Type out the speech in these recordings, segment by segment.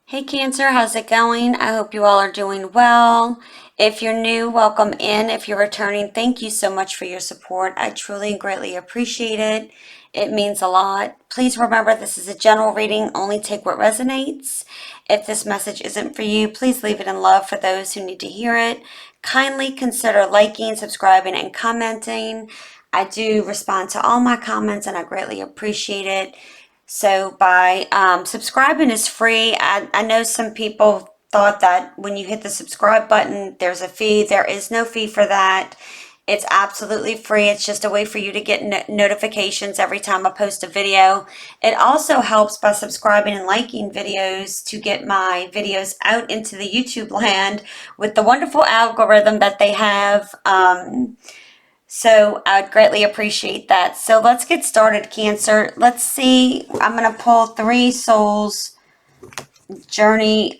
Hey Cancer, how's it going? I hope you all are doing well. If you're new, welcome in. If you're returning, thank you so much for your support. I truly and greatly appreciate it. It means a lot. Please remember this is a general reading, only take what resonates. If this message isn't for you, please leave it in love for those who need to hear it. Kindly consider liking, subscribing, and commenting. I do respond to all my comments and I greatly appreciate it. So by subscribing is free. I know some people thought that when you hit the subscribe button, there's a fee. There is no fee for that. It's absolutely free. It's just a way for you to get notifications every time I post a video. It also helps by subscribing and liking videos to get my videos out into the YouTube land with the wonderful algorithm that they have. So I would greatly appreciate that. So let's get started, Cancer. Let's see. I'm going to pull 3 Souls Journey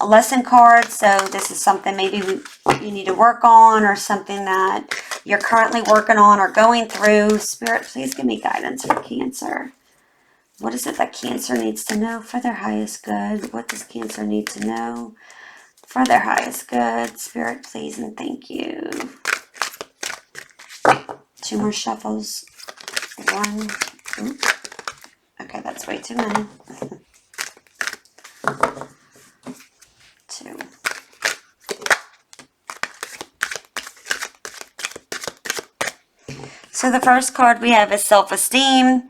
lesson cards. So this is something maybe you need to work on or something that you're currently working on or going through. Spirit, please give me guidance for Cancer. What is it that Cancer needs to know for their highest good? What does Cancer need to know for their highest good? Spirit, please and thank you. 2 more shuffles. 1. Oops. Okay, that's way too many. 2. So the first card we have is self-esteem.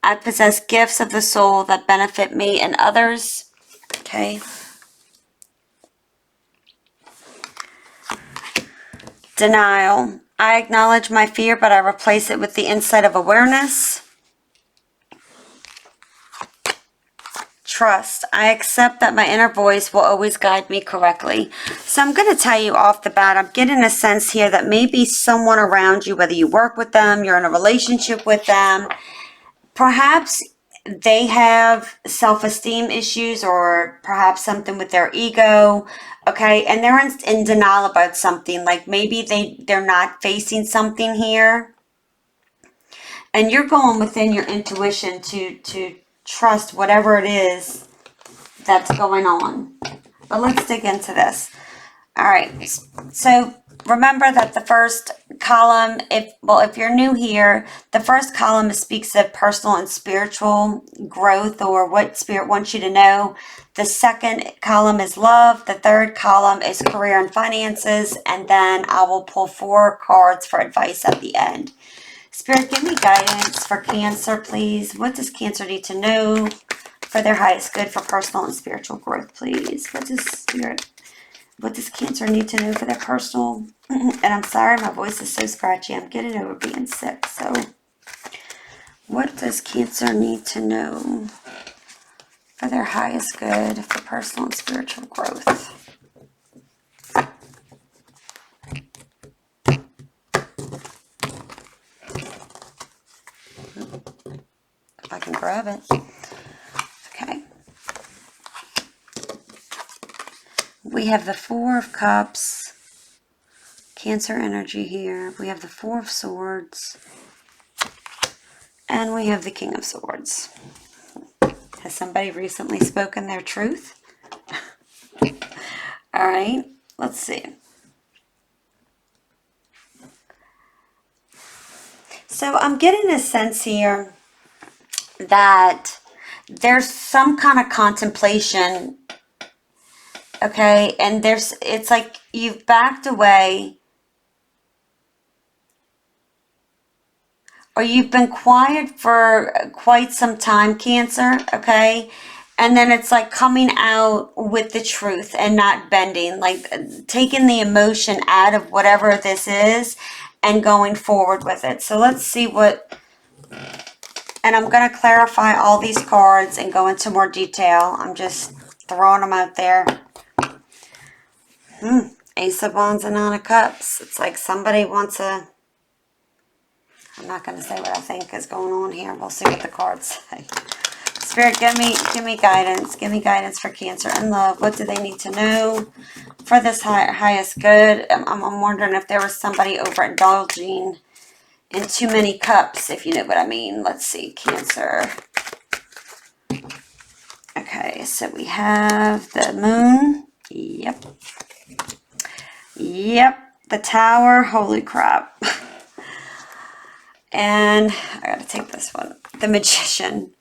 I possess gifts of the soul that benefit me and others. Okay. Denial. I acknowledge my fear, but I replace it with the insight of awareness. Trust. I accept that my inner voice will always guide me correctly. So I'm going to tell you off the bat, I'm getting a sense here that maybe someone around you, whether you work with them, you're in a relationship with them, perhaps they have self-esteem issues or perhaps something with their ego, okay, and they're in denial about something, like maybe they're not facing something here, and you're going within your intuition to trust whatever it is that's going on. But let's dig into this. All right, so remember that the first column, if you're new here, the first column speaks of personal and spiritual growth or what Spirit wants you to know. The second column is love. The third column is career and finances. And then I will pull 4 cards for advice at the end. Spirit, give me guidance for Cancer, please. What does Cancer need to know for their highest good for personal and spiritual growth, please? What does Cancer need to know for their personal? And I'm sorry, my voice is so scratchy. I'm getting over being sick. So what does Cancer need to know for their highest good for personal and spiritual growth? If I can grab it. Okay. We have the 4 of Cups. Cancer energy here. We have the 4 of Swords. And we have the King of Swords. Has somebody recently spoken their truth? All right, let's see. So I'm getting a sense here that there's some kind of contemplation, okay? And it's like you've backed away or you've been quiet for quite some time, Cancer, okay? And then it's like coming out with the truth and not bending, like taking the emotion out of whatever this is and going forward with it. So let's see what, and I'm going to clarify all these cards and go into more detail. I'm just throwing them out there. Ace of Wands and 9 of Cups. It's like somebody wants a, I'm not going to say what I think is going on here. We'll see what the cards say. Spirit, give me guidance. Give me guidance for Cancer and love. What do they need to know for this highest good? I'm wondering if there was somebody overindulging in too many cups, if you know what I mean. Let's see, Cancer. Okay, so we have the moon. Yep. Yep. The tower. Holy crap. And I gotta take this one. The magician.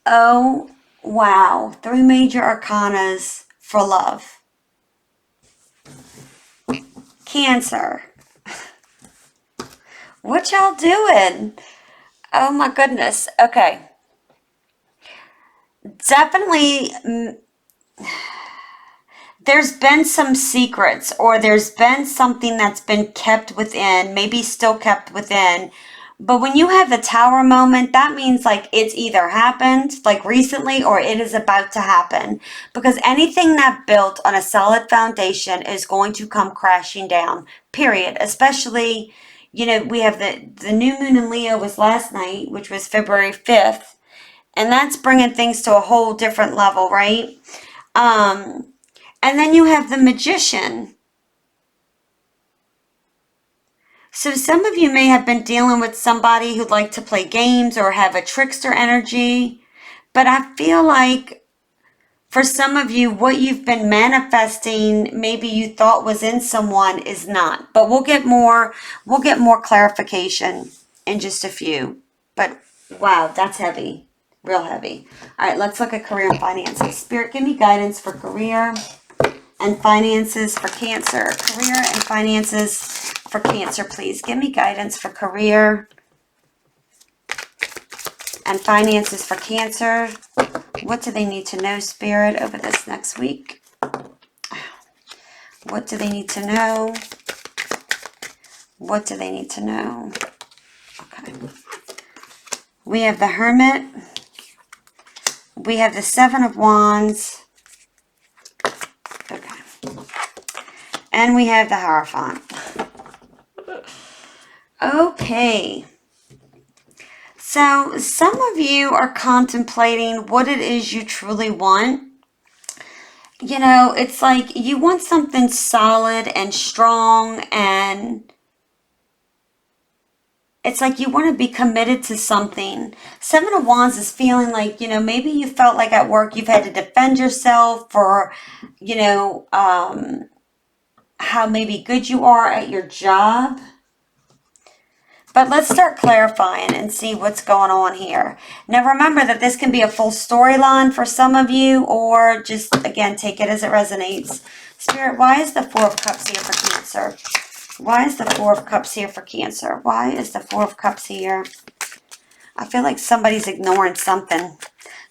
Oh, wow. 3 major arcanas for love. Cancer. What y'all doing? Oh my goodness. Okay. Definitely, there's been some secrets, or there's been something that's been kept within, maybe still kept within. But when you have the tower moment, that means like it's either happened like recently or it is about to happen. Because anything that built on a solid foundation is going to come crashing down, period. Especially, you know, we have the new moon in Leo was last night, which was February 5th. And that's bringing things to a whole different level, right? And then you have the magician. So some of you may have been dealing with somebody who'd like to play games or have a trickster energy. But I feel like for some of you, what you've been manifesting, maybe you thought was in someone is not. But we'll get more clarification in just a few. But wow, that's heavy. Real heavy. All right, let's look at career and finances. Spirit, give me guidance for career and finances for Cancer. Career and finances for Cancer, please. Give me guidance for career and finances for Cancer. What do they need to know, Spirit, over this next week? What do they need to know? What do they need to know? Okay. We have the Hermit. We have the Seven of Wands. Okay. And we have the Hierophant. Okay. So some of you are contemplating what it is you truly want. You know, it's like you want something solid and strong, and it's like you want to be committed to something. Seven of Wands is feeling like, you know, maybe you felt like at work you've had to defend yourself for, you know, how maybe good you are at your job. But let's start clarifying and see what's going on here. Now remember that this can be a full storyline for some of you, or just, again, take it as it resonates. Spirit, why is the Four of Cups here for Cancer? Why is the Four of Cups here for Cancer? Why is the Four of Cups here? I feel like somebody's ignoring something.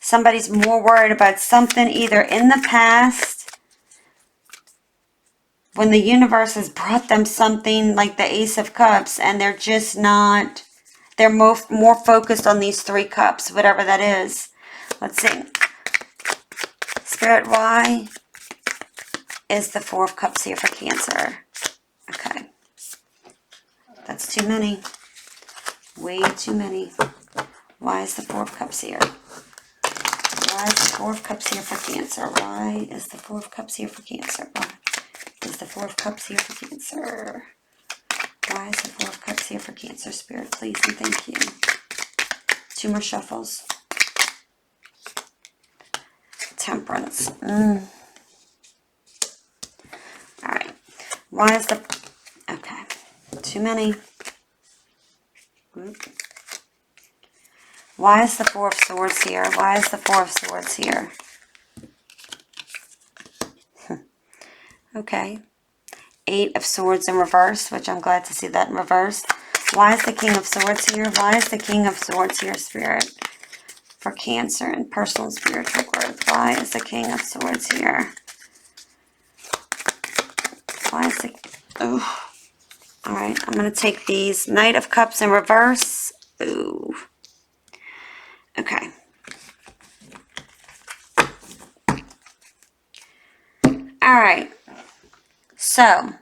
Somebody's more worried about something either in the past, when the universe has brought them something like the Ace of Cups, and they're just not, they're more focused on these 3 cups, whatever that is. Let's see. Spirit, why is the Four of Cups here for Cancer? Okay. That's too many. Way too many. Why is the Four of Cups here? Why is the Four of Cups here for Cancer? Why is the Four of Cups here for Cancer? Why is the Four of Cups here for Cancer? Why is the Four of Cups here for Cancer, Spirit? Please and thank you. 2 more shuffles. Temperance. All right. Why is the... Okay. Too many. Why is the Four of Swords here? Why is the Four of Swords here? Okay. 8 of Swords in reverse, which I'm glad to see that in reverse. Why is the King of Swords here? Why is the King of Swords here, Spirit? For Cancer and personal and spiritual growth. Why is the King of Swords here? Why is the... Oh. Alright, I'm going to take these. Knight of Cups in reverse. Ooh. Okay. Alright. So,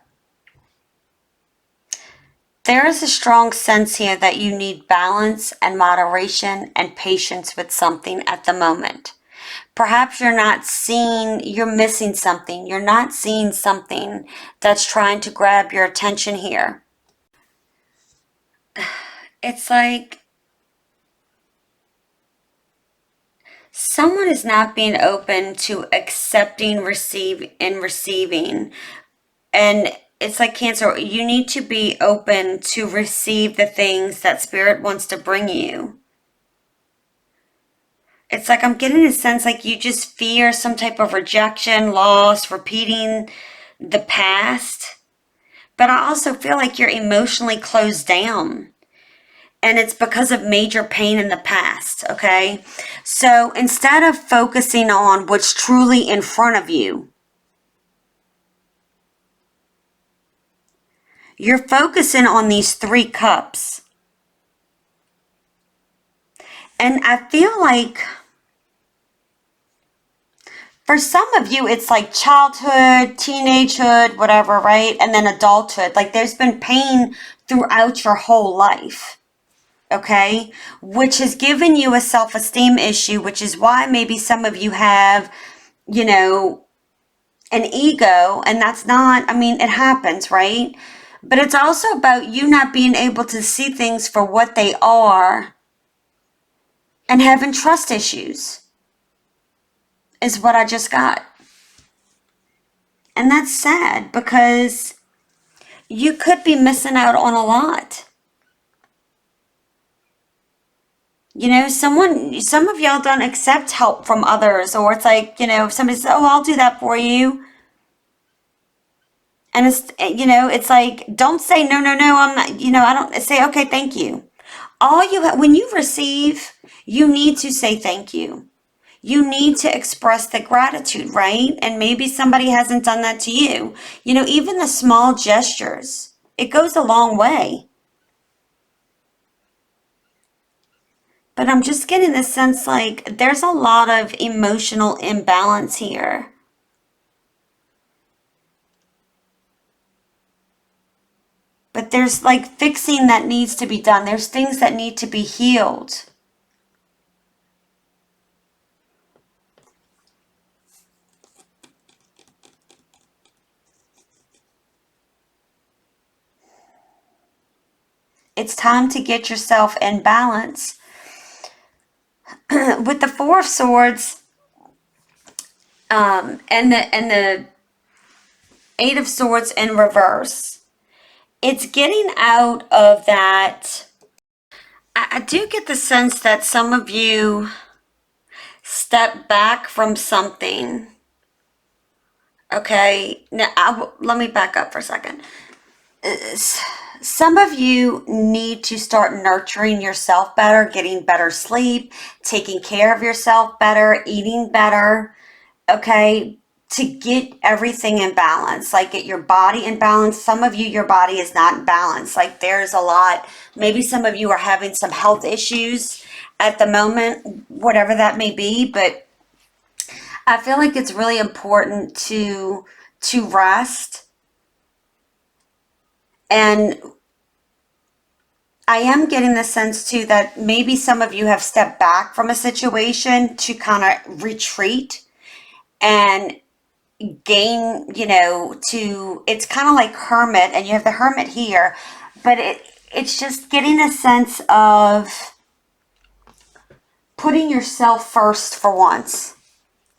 there is a strong sense here that you need balance and moderation and patience with something at the moment. Perhaps you're not seeing, you're missing something. You're not seeing something that's trying to grab your attention here. It's like Someone is not being open to accepting, receiving. And it's like Cancer, you need to be open to receive the things that Spirit wants to bring you. It's like I'm getting a sense like you just fear some type of rejection, loss, repeating the past. But I also feel like you're emotionally closed down. And it's because of major pain in the past, okay? So instead of focusing on what's truly in front of you, you're focusing on these 3 cups. And I feel like for some of you, it's like childhood, teenagehood, whatever, right? And then adulthood. Like there's been pain throughout your whole life, okay? Which has given you a self-esteem issue, which is why maybe some of you have, you know, an ego. And that's not, I mean, it happens, right? But it's also about you not being able to see things for what they are and having trust issues, is what I just got. And that's sad because you could be missing out on a lot. You know, some of y'all don't accept help from others, or it's like, you know, if somebody says, oh, I'll do that for you. And it's, you know, it's like, don't say, no, no, no, I'm not, you know, I don't say, okay, thank you. All you have, when you receive, you need to say thank you. You need to express the gratitude, right? And maybe somebody hasn't done that to you. You know, even the small gestures, it goes a long way. But I'm just getting the sense like there's a lot of emotional imbalance here. But there's like fixing that needs to be done. There's things that need to be healed. It's time to get yourself in balance. With the 4 of Swords, and the 8 of Swords in reverse, it's getting out of that. I do get the sense that some of you step back from something. Okay, now let me back up for a second. Some of you need to start nurturing yourself better, getting better sleep, taking care of yourself better, eating better, okay, to get everything in balance, like get your body in balance. Some of you, your body is not in balance. Like there's a lot, maybe some of you are having some health issues at the moment, whatever that may be, but I feel like it's really important to rest. And I am getting the sense too that maybe some of you have stepped back from a situation to kind of retreat and gain, you know, to, it's kind of like hermit, and you have the hermit here, but it's just getting a sense of putting yourself first for once,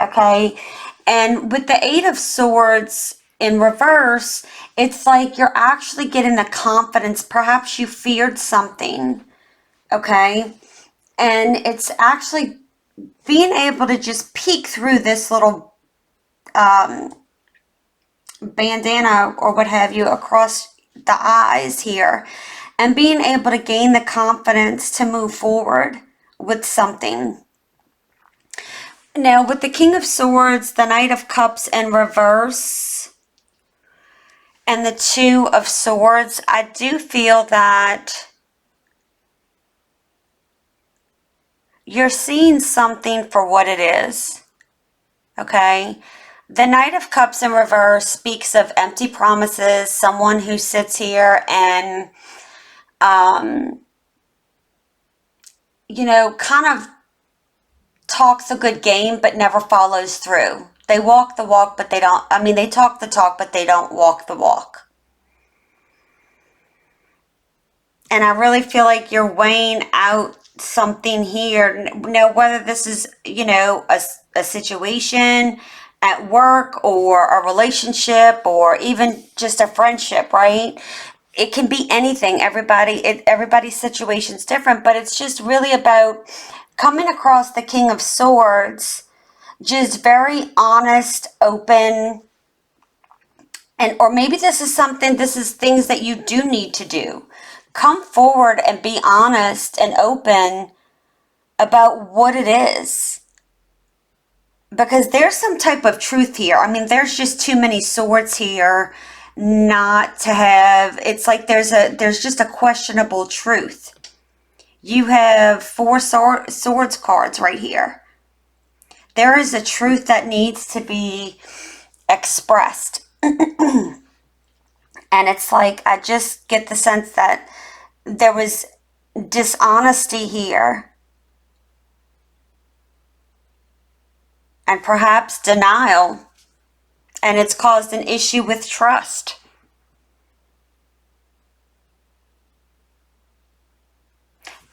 okay? And with the 8 of Swords in reverse, it's like you're actually getting the confidence. Perhaps you feared something, okay? And it's actually being able to just peek through this little bandana or what have you across the eyes here, and being able to gain the confidence to move forward with something. Now, with the King of Swords, the Knight of Cups in reverse, and the 2 of Swords, I do feel that you're seeing something for what it is, okay? The Knight of Cups in reverse speaks of empty promises, someone who sits here and, you know, kind of talks a good game but never follows through. They walk the walk, but they don't, I mean, they talk the talk, but they don't walk the walk. And I really feel like you're weighing out something here. Now, whether this is, a situation at work or a relationship or even just a friendship, right? It can be anything. Everybody's situation's different, but it's just really about coming across the King of Swords, just very honest, open, and or maybe this is things that you do need to do. Come forward and be honest and open about what it is. Because there's some type of truth here. I mean, there's just too many swords here not to have. It's like there's just a questionable truth. You have four swords cards right here. There is a truth that needs to be expressed. And it's like, I just get the sense that there was dishonesty here. And perhaps denial. And it's caused an issue with trust.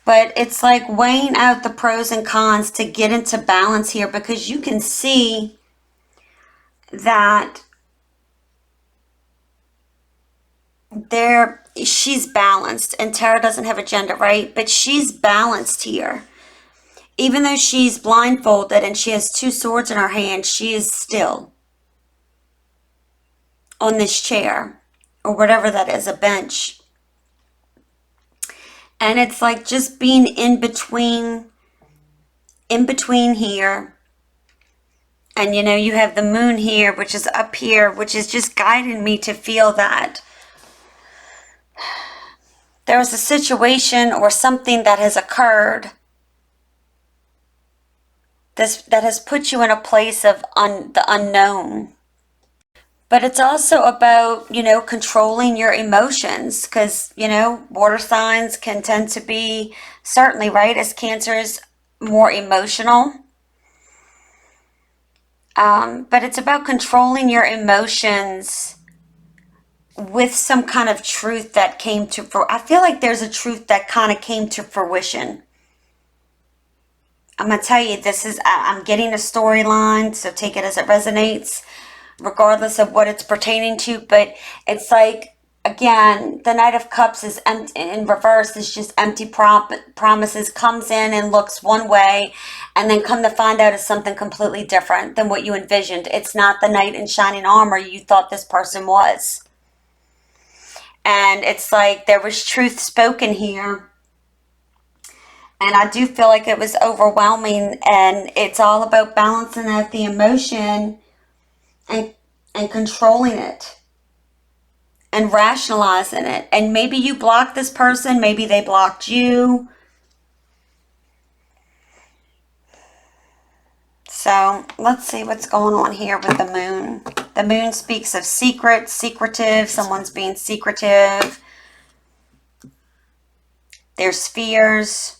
But it's like weighing out the pros and cons to get into balance here, because you can see that she's balanced, and Tara doesn't have a gender, right? But she's balanced here. Even though she's blindfolded and she has two swords in her hand, she is still on this chair or whatever that is, a bench. And it's like just being in between here. And you have the moon here, which is up here, which is just guiding me to feel that there was a situation or something that has occurred that has put you in a place of the unknown. But it's also about, controlling your emotions, because, water signs can tend to be, certainly, right, as Cancers, more emotional. But it's about controlling your emotions with some kind of truth that came to, I feel like there's a truth that kind of came to fruition. I'm going to tell you, I'm getting a storyline, so take it as it resonates, regardless of what it's pertaining to. But it's like, again, the Knight of Cups is empty, in reverse, is just empty promises, comes in and looks one way, and then come to find out it's something completely different than what you envisioned. It's not the knight in shining armor you thought this person was. And it's like there was truth spoken here. And I do feel like it was overwhelming, and it's all about balancing out the emotion and controlling it and rationalizing it. And maybe you blocked this person, maybe they blocked you. So let's see what's going on here with the moon. The moon speaks of secretive, someone's being secretive. There's fears.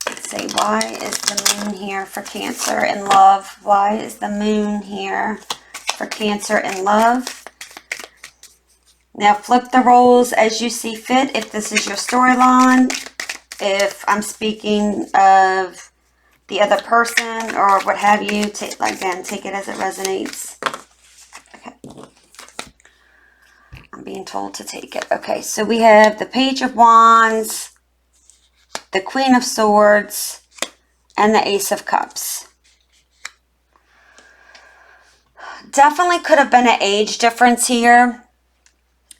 Let's see, why is the moon here for Cancer in love? Why is the moon here for Cancer in love? Now flip the roles as you see fit. If this is your storyline, if I'm speaking of the other person or what have you, again, take it as it resonates. Okay. I'm being told to take it. Okay, so we have the Page of Wands, the Queen of Swords, and the Ace of Cups. Definitely could have been an age difference here.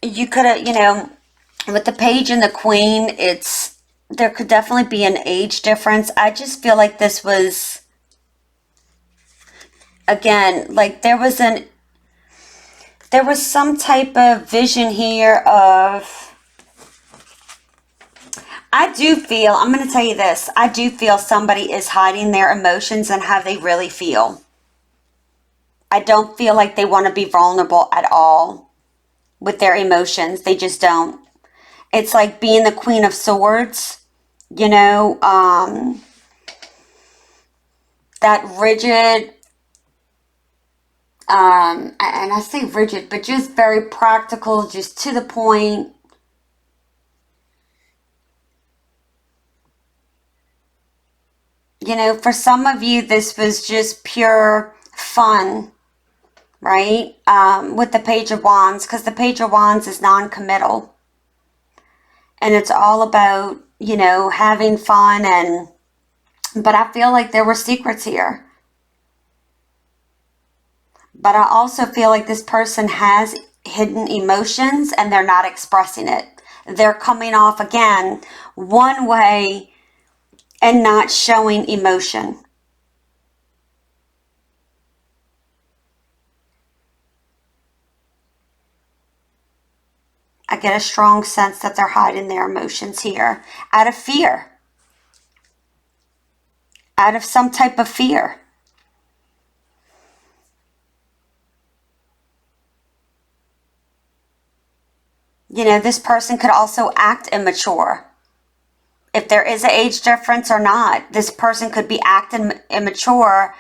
You could have, with the Page and the Queen, there could definitely be an age difference. I just feel like this was, again, like there was some type of vision here of, I'm going to tell you this, I do feel somebody is hiding their emotions and how they really feel. I don't feel like they want to be vulnerable at all with their emotions. They just don't. It's like being the Queen of Swords, that rigid, and I say rigid, but just very practical, just to the point. You know, for some of you, this was just pure fun, right? With the Page of Wands, because the Page of Wands is non-committal. And it's all about, you know, having fun but I feel like there were secrets here. But I also feel like this person has hidden emotions and they're not expressing it. They're coming off again one way and not showing emotion. I get a strong sense that they're hiding their emotions here out of fear, out of some type of fear. You know, this person could also act immature. If there is an age difference or not, this person could be acting immature.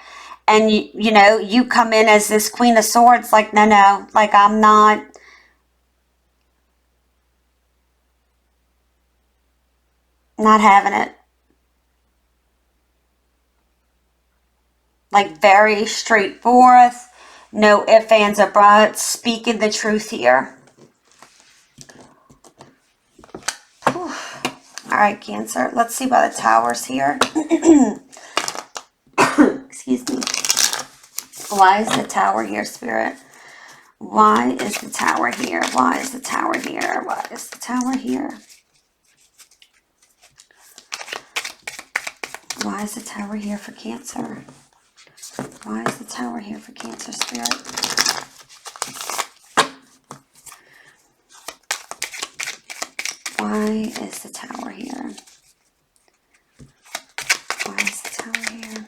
And, you know, you come in as this Queen of Swords, like, no, like, I'm not having it. Like, very straightforward, no ifs, ands, or buts, speaking the truth here. Whew. All right, Cancer. Let's see why the Tower's here. Excuse me. Why is the Tower here, Spirit? Why is the Tower here? Why is the Tower here? Why is the Tower here? Why is the Tower here for Cancer? Why is the Tower here for Cancer, Spirit? Why is the Tower here? Why is the Tower here?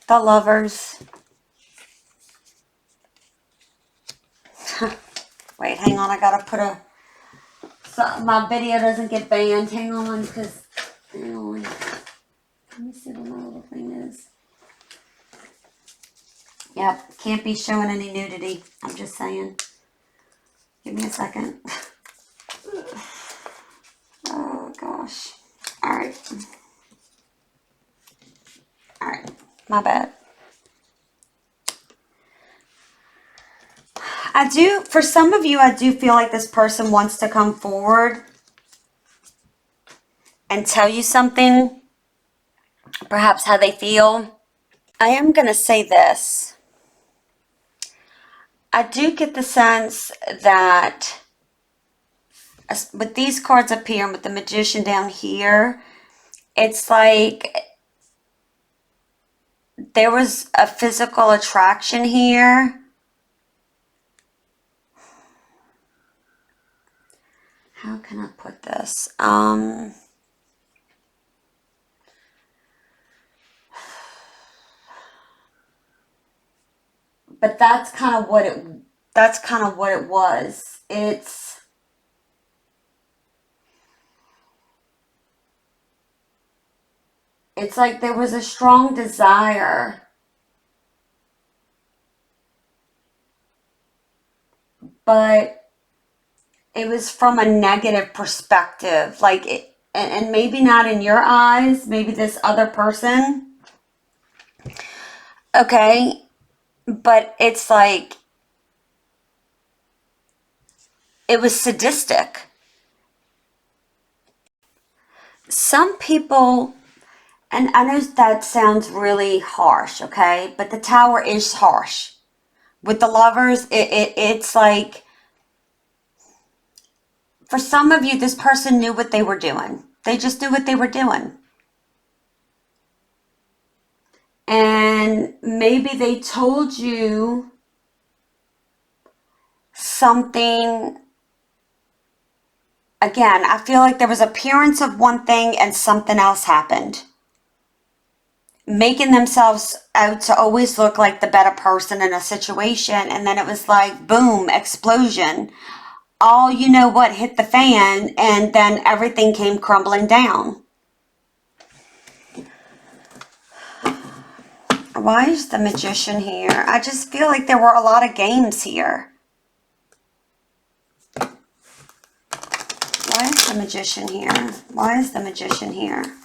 The Lovers. Wait, hang on. I gotta put so my video doesn't get banned. Hang on, because hang on. Let me see what my little thing is. Yep, can't be showing any nudity. I'm just saying. Give me a second. Oh gosh. All right. All right. My bad. For some of you, I do feel like this person wants to come forward and tell you something, perhaps how they feel. I am going to say this. I do get the sense that with these cards up here and with the Magician down here, it's like there was a physical attraction here. How can I put this? But that's kind of what it was. It's like there was a strong desire, but it was from a negative perspective. Like and maybe not in your eyes, maybe this other person. Okay, but it's like it was sadistic. Some people, and I know that sounds really harsh, okay? But the Tower is harsh. With the Lovers, it's like, for some of you, this person knew what they were doing. They just knew what they were doing. And maybe they told you something. Again, I feel like there was appearance of one thing and something else happened. Making themselves out to always look like the better person in a situation. And then it was like, boom, explosion. All you know what hit the fan, and then everything came crumbling down. Why is the Magician here? I just feel like there were a lot of games here. Why is the Magician here? Why is the Magician here?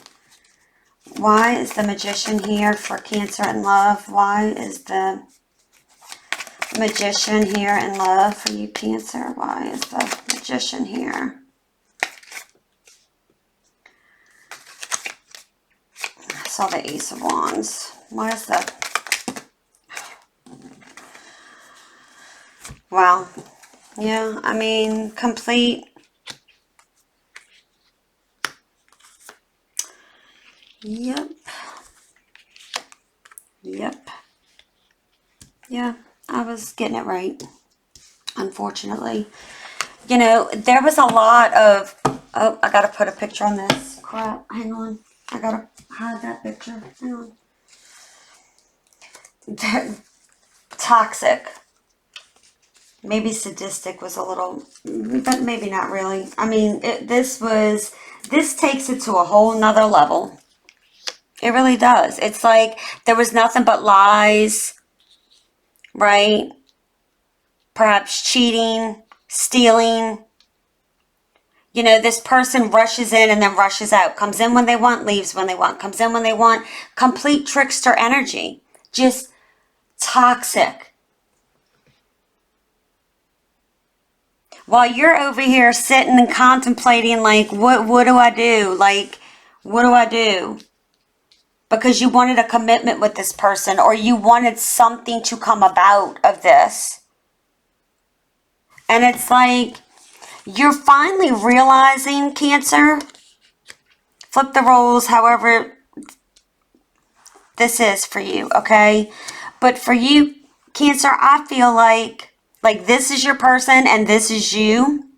Why is the Magician here for Cancer in love? Why is the Magician here in love for you, Cancer? Why is the Magician here? I saw the Ace of Wands. Why is the... Well, yeah, I mean, complete... Yep. Yep. Yeah, I was getting it right, unfortunately. You know, there was a lot of... Oh, I gotta put a picture on this. Crap, hang on. I gotta hide that picture. Hang on. Toxic. Maybe sadistic was a little... But maybe not really. I mean, this takes it to a whole nother level. It really does. It's like there was nothing but lies, right? Perhaps cheating, stealing. You know, this person rushes in and then rushes out. Comes in when they want, leaves when they want. Comes in when they want. Complete trickster energy. Just toxic. While you're over here sitting and contemplating, like, what do I do? Like, what do I do? Because you wanted a commitment with this person, or you wanted something to come about of this. And it's like, you're finally realizing, Cancer, flip the roles, however this is for you, okay? But for you, Cancer, I feel like this is your person and this is you.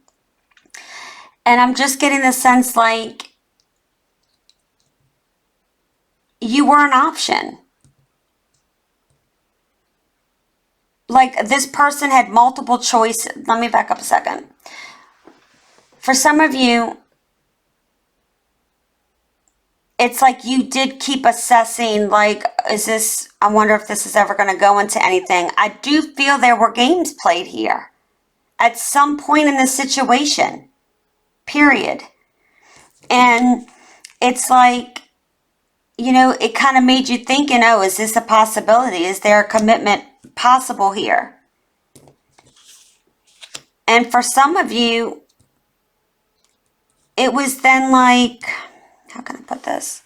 And I'm just getting the sense like you were an option. Like this person had multiple choices. Let me back up a second. For some of you, it's like you did keep assessing, like, I wonder if this is ever going to go into anything. I do feel there were games played here at some point in the situation, period. And it's like, you know, it kind of made you thinking, oh, is this a possibility? Is there a commitment possible here? And for some of you, it was then like, how can I put this?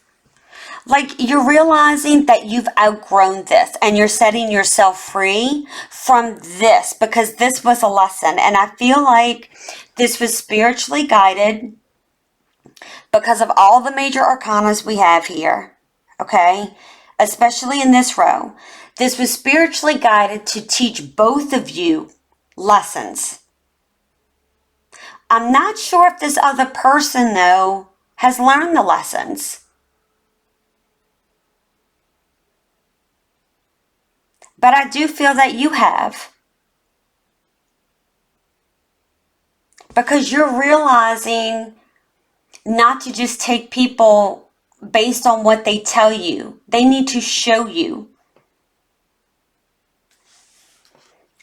Like you're realizing that you've outgrown this and you're setting yourself free from this because this was a lesson. And I feel like this was spiritually guided because of all the major arcanas we have here, okay? Especially in this row. This was spiritually guided to teach both of you lessons. I'm not sure if this other person, though, has learned the lessons. But I do feel that you have. Because you're realizing not to just take people based on what they tell you. They need to show you.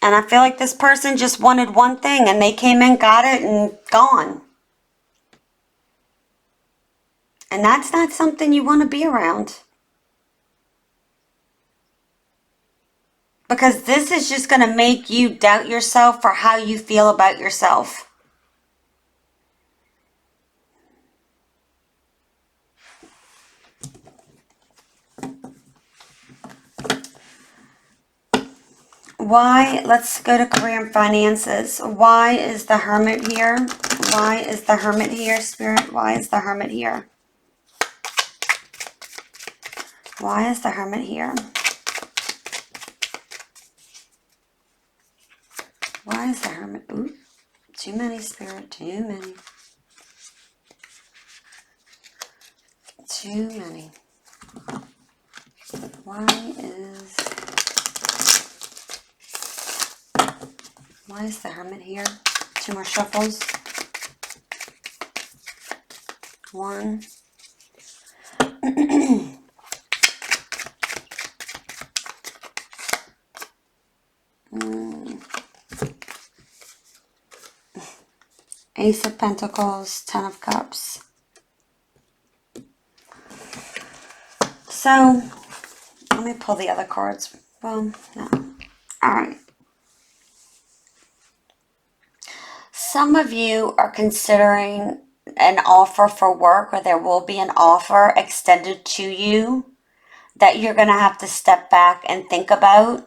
And I feel like this person just wanted one thing and they came in, got it, and gone. And that's not something you want to be around. Because this is just going to make you doubt yourself for how you feel about yourself. Why? Let's go to career and finances. Why is the Hermit here? Why is the Hermit here, Spirit? Why is the Hermit here? Why is the Hermit here? Why is the Hermit? Ooh, too many, Spirit. Too many. Too many. Why is the Hermit here? Two more shuffles. One. Ace of Pentacles, Ten of Cups. So, let me pull the other cards. Well, no. All right. Some of you are considering an offer for work, or there will be an offer extended to you that you're going to have to step back and think about.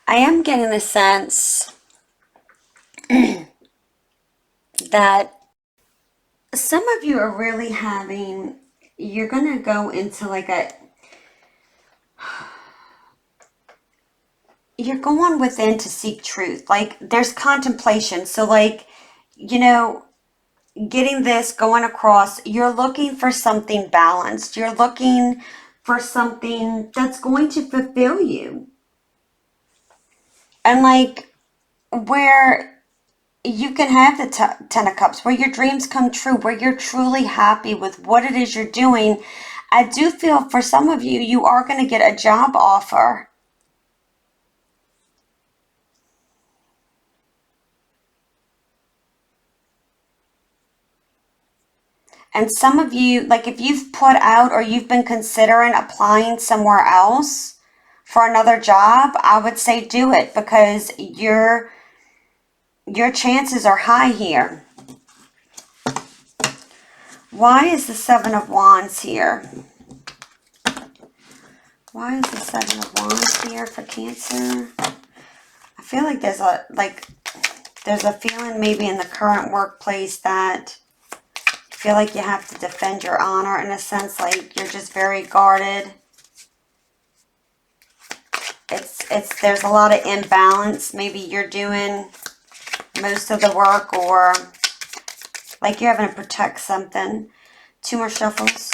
I am getting the sense that some of you are really having, you're going to go into like you're going within to seek truth. Like there's contemplation. So like, you know, getting this, going across, you're looking for something balanced. You're looking for something that's going to fulfill you. And like where you can have the Ten of Cups, where your dreams come true, where you're truly happy with what it is you're doing. I do feel for some of you, you are going to get a job offer. And some of you, like if you've put out or you've been considering applying somewhere else for another job, I would say do it, because your chances are high here. Why is the Seven of Wands here? Why is the Seven of Wands here for Cancer? I feel like there's a feeling maybe in the current workplace that you feel like you have to defend your honor, in a sense, like you're just very guarded. There's a lot of imbalance. Maybe you're doing most of the work, or like you're having to protect something. Two more shuffles.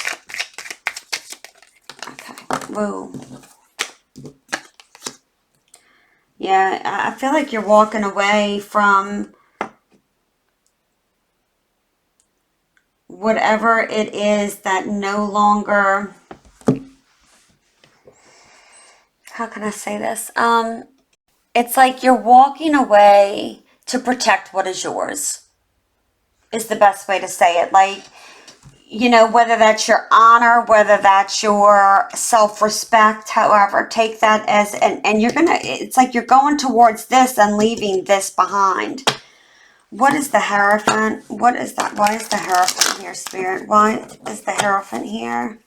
Okay. Whoa. Yeah, I feel like you're walking away from whatever it is that no longer, how can I say this? It's like you're walking away to protect what is yours, is the best way to say it. Like, you know, whether that's your honor, whether that's your self-respect, however, take that as, and you're gonna, it's like you're going towards this and leaving this behind. What is the Hierophant? What is that? Why is the Hierophant here, Spirit? Why is the Hierophant here?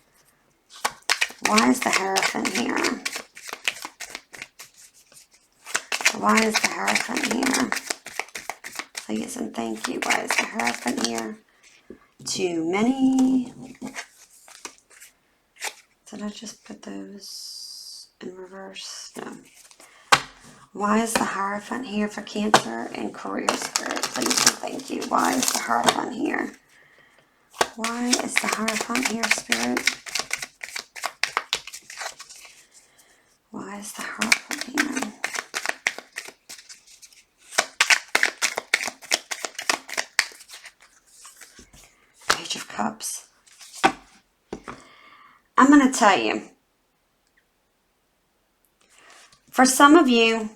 Why is the Hierophant here? Why is the Hierophant here? Please and thank you. Why is the Hierophant here? Too many. Did I just put those in reverse? No. Why is the Hierophant here for Cancer and career, Spirit? Please and thank you. Why is the Hierophant here? Why is the Hierophant here, Spirit? Why is the Hierophant here? Page of Cups. I'm going to tell you. For some of you,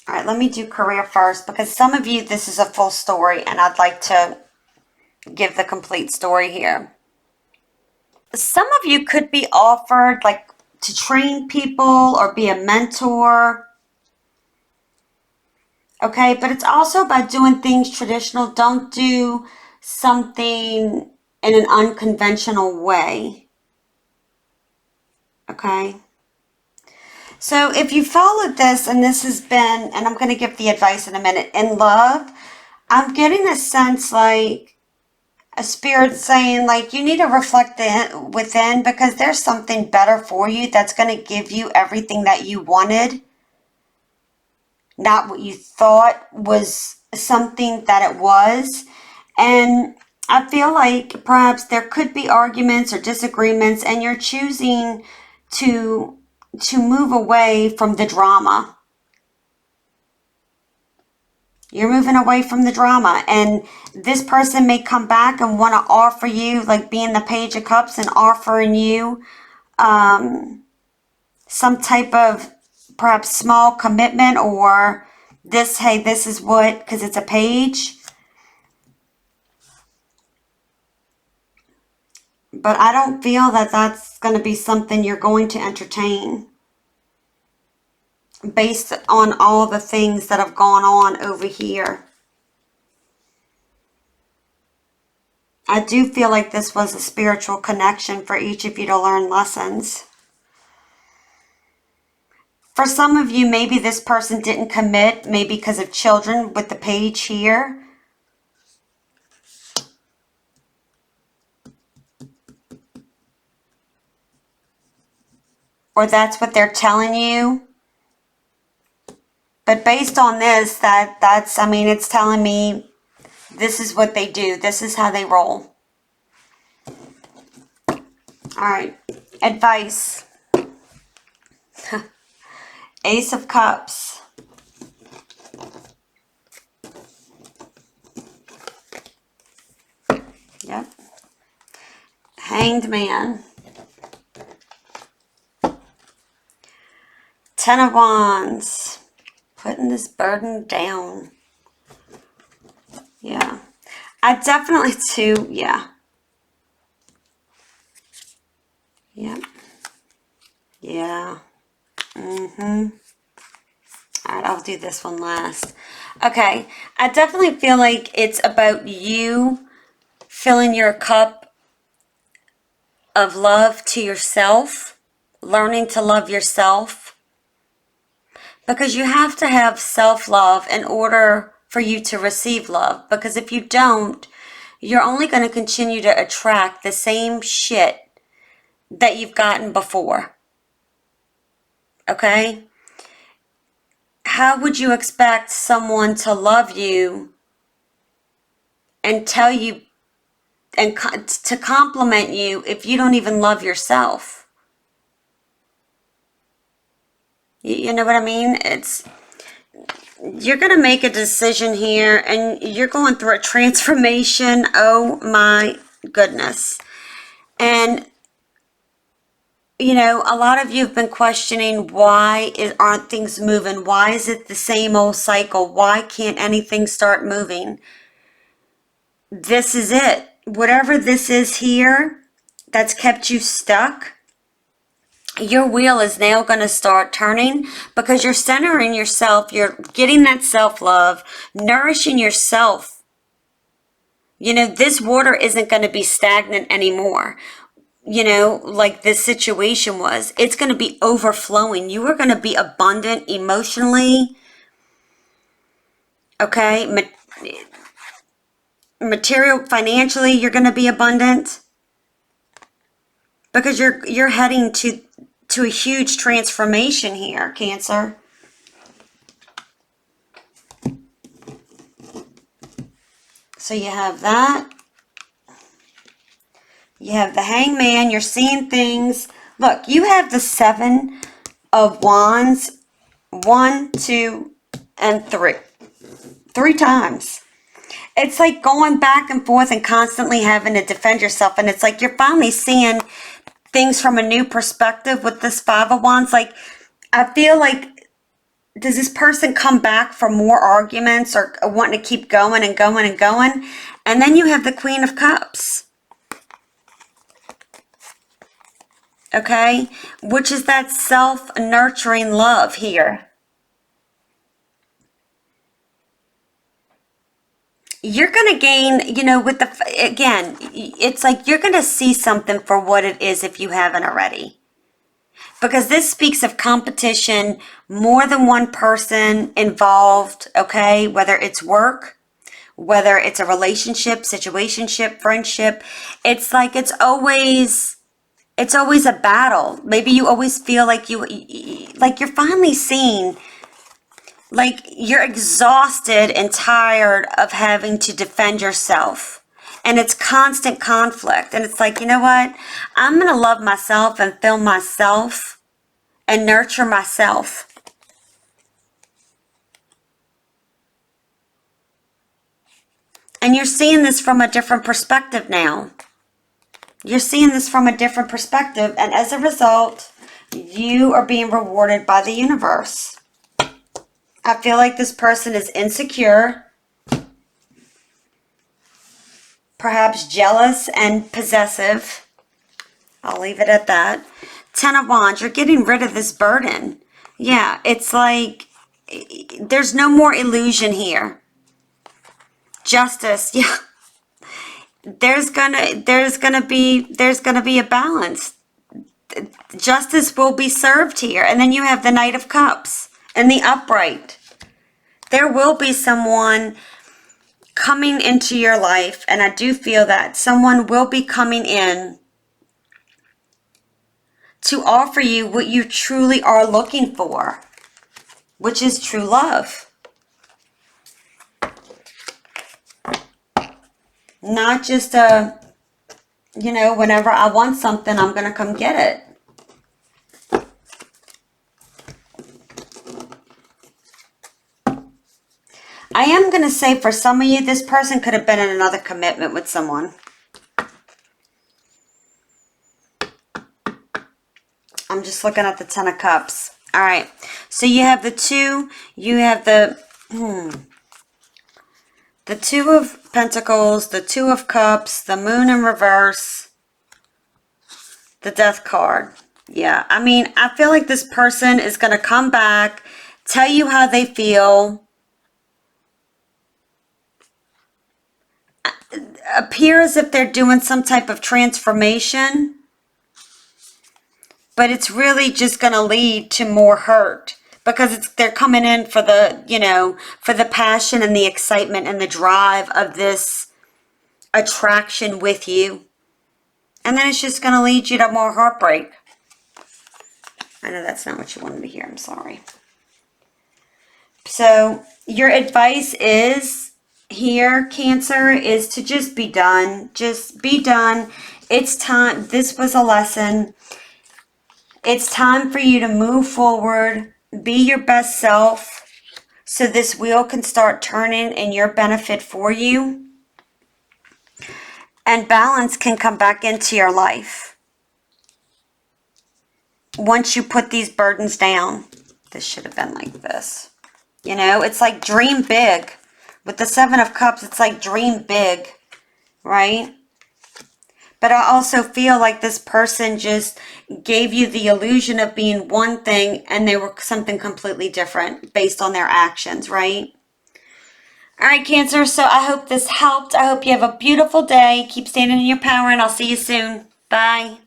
all right, let me do career first, because some of you, this is a full story, and I'd like to give the complete story here. Some of you could be offered, like, to train people or be a mentor. Okay, but it's also about doing things traditional. Don't do something in an unconventional way. Okay. So if you followed this, and this has been, and I'm going to give the advice in a minute, in love, I'm getting a sense like a spirit saying like you need to reflect within, because there's something better for you that's going to give you everything that you wanted, not what you thought was something that it was. And I feel like perhaps there could be arguments or disagreements, and you're choosing to move away from the drama. You're moving away from the drama, and this person may come back and want to offer you, like being the Page of Cups and offering you some type of perhaps small commitment, or this, hey, this is what, because it's a page. But I don't feel that that's going to be something you're going to entertain based on all the things that have gone on over here. I do feel like this was a spiritual connection for each of you to learn lessons. For some of you, maybe this person didn't commit, maybe because of children with the page here. Or that's what they're telling you. But based on this, that's, I mean, it's telling me this is what they do. This is how they roll. All right. Advice. Ace of Cups. Yep. Hanged Man. 10 of Wands. Putting this burden down. Yeah. I definitely too, yeah. Yep. Yeah. Mm-hmm. All right, I'll do this one last. Okay. I definitely feel like it's about you filling your cup of love to yourself, learning to love yourself. Because you have to have self-love in order for you to receive love. Because if you don't, you're only going to continue to attract the same shit that you've gotten before. Okay? How would you expect someone to love you and tell you and to compliment you if you don't even love yourself? You know what I mean? You're going to make a decision here and you're going through a transformation. Oh my goodness. And, you know, a lot of you have been questioning why aren't things moving? Why is it the same old cycle? Why can't anything start moving? This is it. Whatever this is here that's kept you stuck, your wheel is now going to start turning because you're centering yourself. You're getting that self-love, nourishing yourself. You know, this water isn't going to be stagnant anymore. You know, like this situation was. It's going to be overflowing. You are going to be abundant emotionally. Okay? Material, financially, you're going to be abundant. Because you're heading to a huge transformation here, Cancer. So you have that. You have the Hangman. You're seeing things. Look, you have the 7 of Wands. 1, 2, and 3. 3 times. It's like going back and forth and constantly having to defend yourself. And it's like you're finally seeing things from a new perspective with this 5 of Wands. Like, I feel like, does this person come back for more arguments or wanting to keep going and going and going? And then you have the Queen of Cups. Okay? Which is that self-nurturing love here. You're going to gain, you know, with the, again, it's like you're going to see something for what it is if you haven't already. Because this speaks of competition, more than one person involved, okay? Whether it's work, whether it's a relationship, situationship, friendship. It's like it's always a battle. Maybe you always feel like you're finally seeing, like you're exhausted and tired of having to defend yourself. And it's constant conflict. And it's like, you know what? I'm going to love myself and fill myself and nurture myself. And you're seeing this from a different perspective now. You're seeing this from a different perspective. And as a result, You are being rewarded by the universe. I feel like this person is insecure, perhaps jealous and possessive. I'll leave it at that. 10 of Wands, you're getting rid of this burden. Yeah, it's like there's no more illusion here. Justice, yeah. There's gonna be a balance. Justice will be served here. And then you have the Knight of Cups and the upright. There will be someone coming into your life, and I do feel that someone will be coming in to offer you what you truly are looking for, which is true love. Not just whenever I want something, I'm going to come get it. I am going to say for some of you, this person could have been in another commitment with someone. I'm just looking at the 10 of Cups. All right. So you have the 2. You have the 2 of Pentacles, the 2 of Cups, the Moon in reverse, the Death card. Yeah. I mean, I feel like this person is going to come back, tell you how they feel, appear as if they're doing some type of transformation, but it's really just going to lead to more hurt because they're coming in for the, for the passion and the excitement and the drive of this attraction with you. And then it's just going to lead you to more heartbreak. I know that's not what you wanted to hear. I'm sorry. So your advice is here, Cancer, is to just be done. Just be done. It's time. This was a lesson. It's time for you to move forward. Be your best self so this wheel can start turning in your benefit for you. And balance can come back into your life. Once you put these burdens down. This should have been like this. It's like dream big. With the 7 of Cups, it's like dream big, right? But I also feel like this person just gave you the illusion of being one thing and they were something completely different based on their actions, right? All right, Cancer, so I hope this helped. I hope you have a beautiful day. Keep standing in your power, and I'll see you soon. Bye.